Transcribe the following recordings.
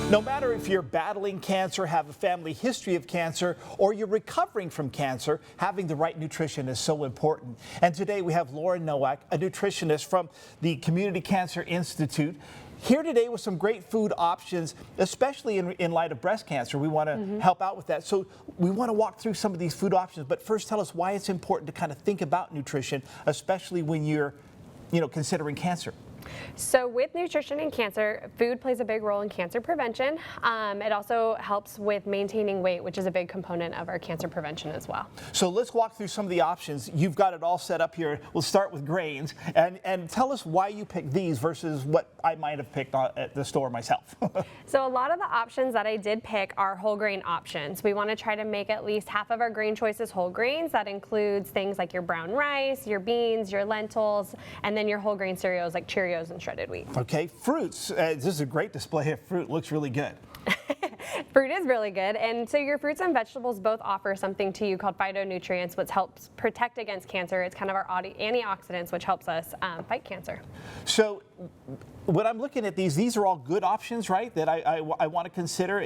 No matter if you're battling cancer, have a family history of cancer, or you're recovering from cancer, having the right nutrition is so important. And today we have Lauren Nowak, a nutritionist from the Community Cancer Institute, here today with some great food options, especially in light of breast cancer. We want to help out with that. So we want to walk through some of these food options, but first tell us why it's important to kind of think about nutrition, especially when you're, considering cancer. So with nutrition and cancer, food plays a big role in cancer prevention. It also helps with maintaining weight, which is a big component of our cancer prevention as well. So let's walk through some of the options. You've got it all set up here. We'll start with grains and tell us why you picked these versus what I might have picked at the store myself. So a lot of the options that I did pick are whole grain options. We want to try to make at least half of our grain choices whole grains. That includes things like your brown rice, your beans, your lentils, and then your whole grain cereals like Cheerios and shredded wheat. Okay, fruits. This is a great display of fruit. Looks really good. Fruit is really good, and so your fruits and vegetables both offer something to you called phytonutrients, which helps protect against cancer. It's kind of our antioxidants, which helps us fight cancer. So when I'm looking at these are all good options, right, that I want to consider.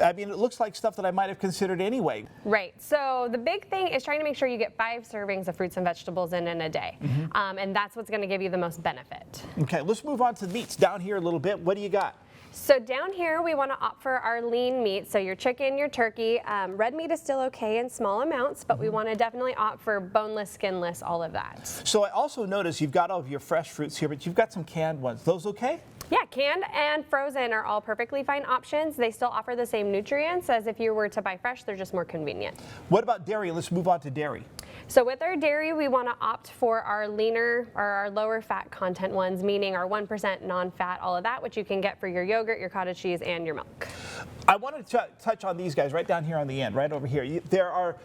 I mean, it looks like stuff that I might have considered anyway. Right. So the big thing is trying to make sure you get 5 servings of fruits and vegetables in a day, and that's what's going to give you the most benefit. Okay, let's move on to meats. Down here a little bit, what do you got? So down here, we want to opt for our lean meat. So your chicken, your turkey. Red meat is still okay in small amounts, but we want to definitely opt for boneless, skinless, all of that. So I also noticed you've got all of your fresh fruits here, but you've got some canned ones. Those okay? Yeah, canned and frozen are all perfectly fine options. They still offer the same nutrients as if you were to buy fresh. They're just more convenient. What about dairy? Let's move on to dairy. So with our dairy, we want to opt for our leaner or our lower fat content ones, meaning our 1% non-fat, all of that, which you can get for your yogurt, your cottage cheese, and your milk. I want to touch on these guys right down here on the end, right over here. There are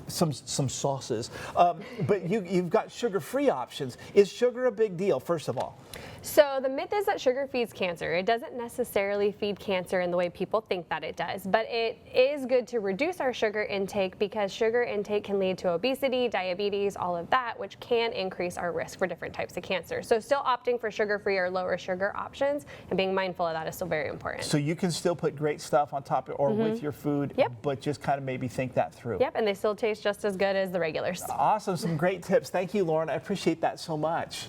some sauces, but you've got sugar-free options. Is sugar a big deal, first of all? So the myth is that sugar feeds cancer. It doesn't necessarily feed cancer in the way people think that it does, but it is good to reduce our sugar intake because sugar intake can lead to obesity, diabetes, all of that, which can increase our risk for different types of cancer. So still opting for sugar-free or lower sugar options and being mindful of that is still very important. So you can still put great stuff on top of, or with your food, but just kind of maybe think that through. Yep, and they still taste just as good as the regulars. Awesome, some great tips. Thank you, Lauren. I appreciate that so much.